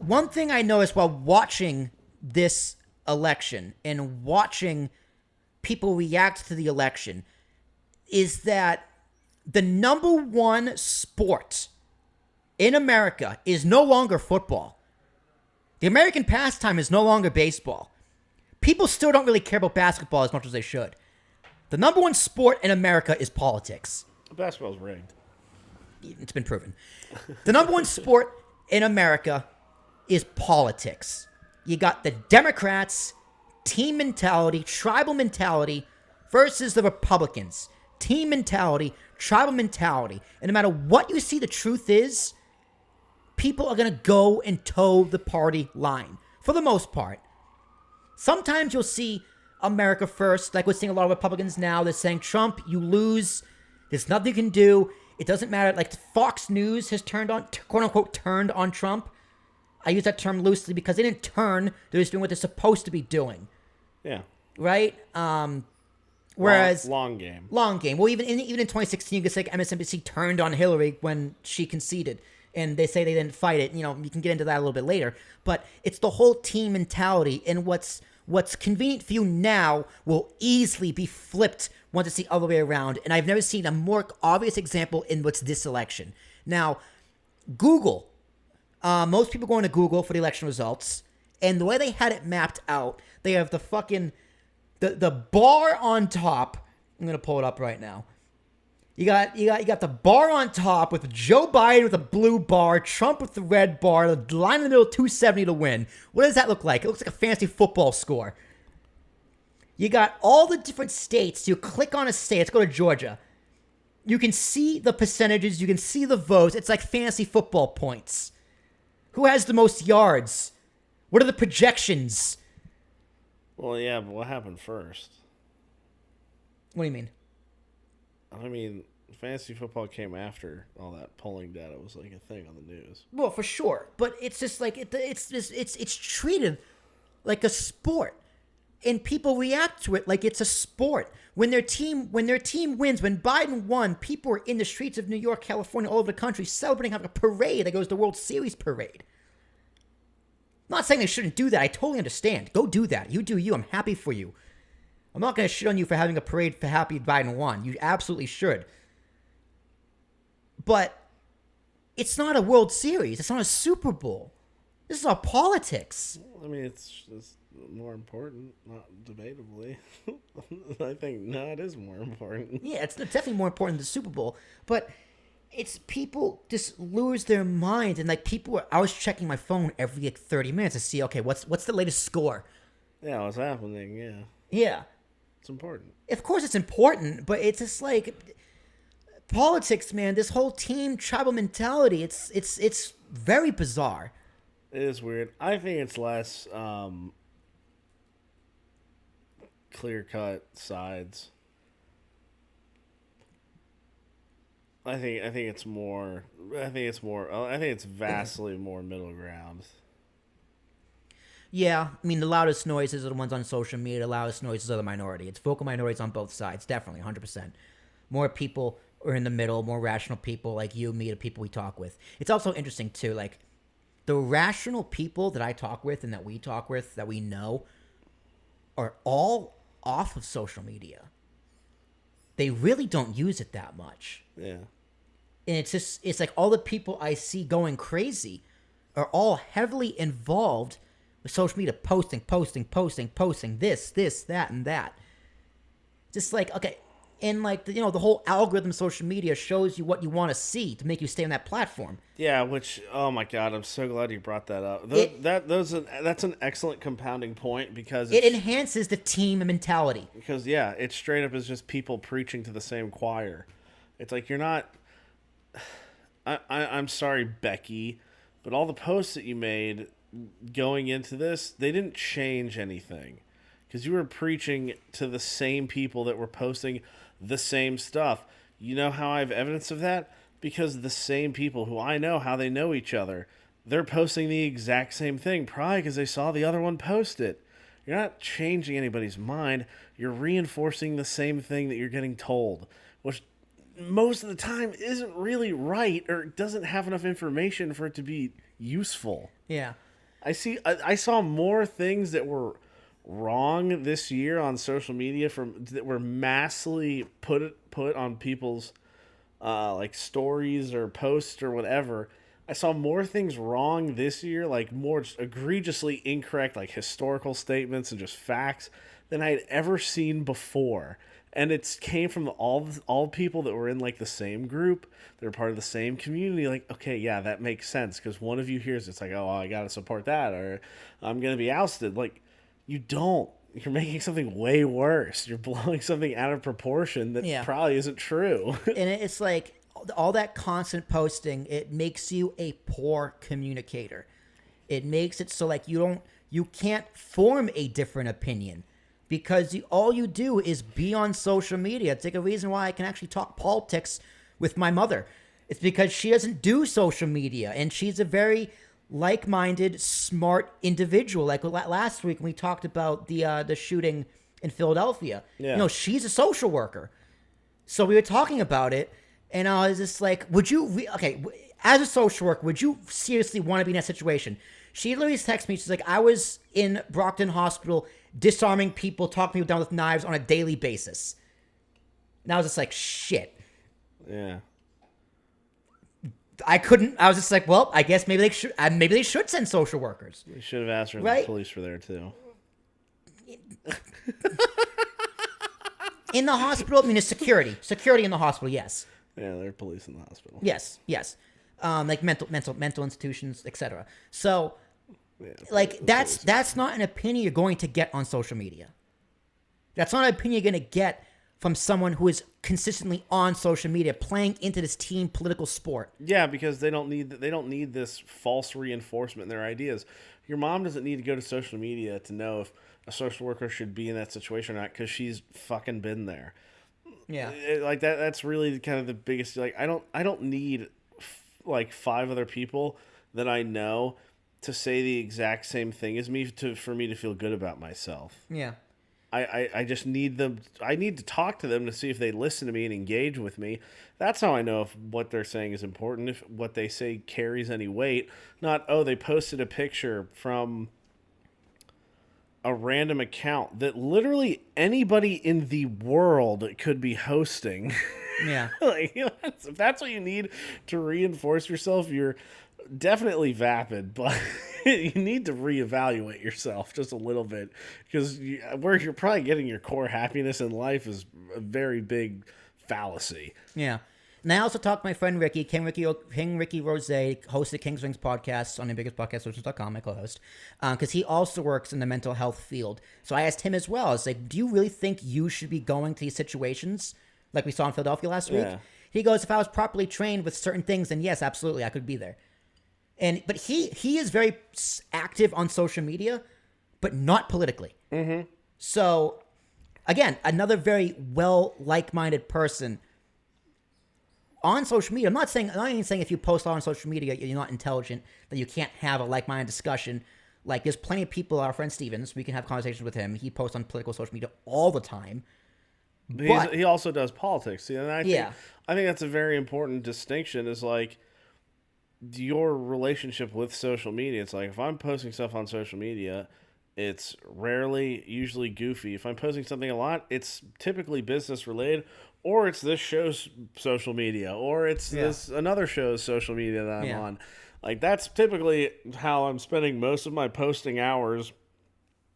one thing I noticed while watching this election and watching people react to the election is that the number one sport in America is no longer football. The American pastime is no longer baseball. People still don't really care about basketball as much as they should. The number one sport in America is politics. Basketball's rigged. It's been proven. The number one sport in America is politics. You got the Democrats, team mentality, tribal mentality, versus the Republicans. Team mentality, tribal mentality. And no matter what you see the truth is, people are going to go and toe the party line, for the most part. Sometimes you'll see America first, like we're seeing a lot of Republicans now. They're saying, Trump, you lose. There's nothing you can do. It doesn't matter. Like Fox News has turned on, quote unquote, turned on Trump. I use that term loosely because they didn't turn. They're just doing what they're supposed to be doing. Yeah. Right? Whereas long game. Long game. Well, even in 2016, you could say MSNBC turned on Hillary when she conceded. And they say they didn't fight it. You know, you can get into that a little bit later. But it's the whole team mentality. And what's convenient for you now will easily be flipped once it's the other way around. And I've never seen a more obvious example in what's this election. Now, Google. Most people go into Google for the election results. And the way they had it mapped out, they have the fucking... The bar on top. I'm going to pull it up right now. You got the bar on top with Joe Biden with a blue bar, Trump with the red bar, the line in the middle, 270 to win. What does that look like? It looks like a fancy football score. You got all the different states. You click on a state. Let's go to Georgia. You can see the percentages. You can see the votes. It's like fancy football points. Who has the most yards? What are the projections? Well, yeah, but what happened first? What do you mean? I mean, fantasy football came after all that polling data was like a thing on the news. Well, for sure, but it's just like it's treated like a sport, and people react to it like it's a sport. When their team wins, when Biden won, people were in the streets of New York, California, all over the country celebrating, having a parade that goes the World Series parade. I'm not saying they shouldn't do that. I totally understand. Go do that. You do you. I'm happy for you. I'm not going to shit on you for having a parade for happy Biden won. You absolutely should. But it's not a World Series. It's not a Super Bowl. This is our politics. I mean, it's more important, not debatably. I think, no, it is more important. Yeah, it's definitely more important than the Super Bowl. But it's people just lose their mind. And like I was checking my phone every like 30 minutes to see, okay, what's the latest score? Yeah, what's happening, yeah. Yeah. It's important. Of course it's important, but it's just like politics, man. This whole team tribal mentality, it's very bizarre. It is weird. I think it's less clear-cut sides. I think it's more. I think it's vastly more middle ground. Yeah, I mean, the loudest noises are the ones on social media. The loudest noises are the minority. It's vocal minorities on both sides, definitely, 100%. More people are in the middle, more rational people like you, me, the people we talk with. It's also interesting, too, like, the rational people that I talk with and that we talk with, that we know, are all off of social media. They really don't use it that much. Yeah. And it's like all the people I see going crazy are all heavily involved with social media, posting, this, that, and that. Just like, okay, and like, the whole algorithm of social media shows you what you want to see to make you stay on that platform. Yeah, which, oh my God, I'm so glad you brought that up. That's an excellent compounding point because it enhances the team mentality. Because, yeah, it straight up is just people preaching to the same choir. It's like, you're not... I'm sorry, Becky, but all the posts that you made going into this, they didn't change anything. Because you were preaching to the same people that were posting the same stuff. You know how I have evidence of that? Because the same people who I know how they know each other, they're posting the exact same thing, probably because they saw the other one post it. You're not changing anybody's mind. You're reinforcing the same thing that you're getting told, which most of the time isn't really right or doesn't have enough information for it to be useful. Yeah. I saw more things that were wrong this year on social media that were massively put on people's like stories or posts or whatever. I saw more things wrong this year, like more just egregiously incorrect, like historical statements and just facts than I had ever seen before. And it came from all people that were in like the same group. They're part of the same community. Like, okay, yeah, that makes sense because one of you hears it's like, oh, I gotta support that, or I'm gonna be ousted. Like, you don't. You're making something way worse. You're blowing something out of proportion that probably isn't true. And it's like all that constant posting, it makes you a poor communicator. It makes it so like you can't form a different opinion because all you do is be on social media. It's like a reason why I can actually talk politics with my mother. It's because she doesn't do social media, and she's a very like-minded, smart individual. Like last week when we talked about the shooting in Philadelphia. Yeah. You know, she's a social worker. So we were talking about it, and I was just like, would you, as a social worker, would you seriously want to be in that situation? She literally texted me, she's like, I was in Brockton Hospital disarming people, talking people down with knives on a daily basis. And I was just like, shit. Yeah. I was just like, well, I guess maybe they should send social workers. They should have asked her if right? the police were there too. In the hospital, I mean, it's security in the hospital. Yes. Yeah, they're police in the hospital. Yes. Like mental institutions, etc. So, like that's not an opinion you're going to get on social media. That's not an opinion you're going to get from someone who is consistently on social media playing into this team political sport. Yeah, because they don't need this false reinforcement in their ideas. Your mom doesn't need to go to social media to know if a social worker should be in that situation or not because she's fucking been there. Yeah. Like that's really kind of the biggest, like, I don't need like 5 other people that I know to say the exact same thing as me for me to feel good about myself. Yeah. I just need them. I need to talk to them to see if they listen to me and engage with me. That's how I know if what they're saying is important, if what they say carries any weight. Not, oh, they posted a picture from a random account that literally anybody in the world could be hosting. Yeah. Like, if that's what you need to reinforce yourself, you're definitely vapid, but you need to reevaluate yourself just a little bit because where you're probably getting your core happiness in life is a very big fallacy. Yeah. And I also talked to my friend Ricky, King Ricky Rose, host of King's Rings podcast on ambiguouspodcastsocials.com, my co-host, because he also works in the mental health field. So I asked him as well. I was like, do you really think you should be going to these situations like we saw in Philadelphia last week? He goes, if I was properly trained with certain things, then yes, absolutely, I could be there. But he is very active on social media, but not politically. Mm-hmm. So, again, another very like-minded person on social media. I'm not even saying if you post on social media you're not intelligent, that you can't have a like-minded discussion. Like, there's plenty of people, our friend Stevens, we can have conversations with him. He posts on political social media all the time. But he also does politics. And I think that's a very important distinction is like, your relationship with social media. It's like, if I'm posting stuff on social media, it's usually goofy. If I'm posting something a lot, it's typically business related, or it's this show's social media, or it's this another show's social media that I'm on. Like, that's typically how I'm spending most of my posting hours.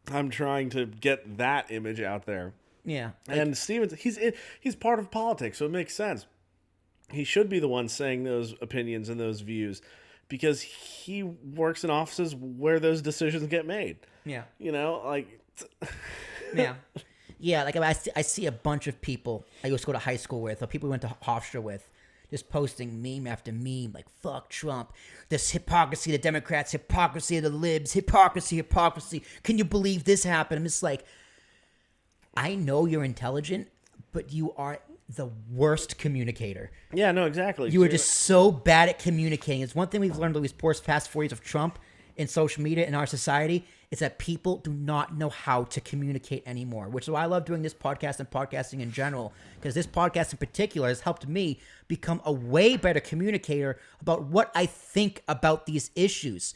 I'm trying to get that image out there. Yeah. And Stevens, he's part of politics, so it makes sense. He should be the one saying those opinions and those views because he works in offices where those decisions get made. Yeah. You know, like... Yeah. Yeah, like I see a bunch of people I used to go to high school with, or people we went to Hofstra with, just posting meme after meme, like, fuck Trump, this hypocrisy of the Democrats, hypocrisy of the libs, hypocrisy. Can you believe this happened? I'm just like, I know you're intelligent, but you are the worst communicator. Yeah, no, exactly. You are just so bad at communicating. It's one thing we've learned over these past 4 years of Trump in social media in our society is that people do not know how to communicate anymore, which is why I love doing this podcast and podcasting in general, because this podcast in particular has helped me become a way better communicator about what I think about these issues.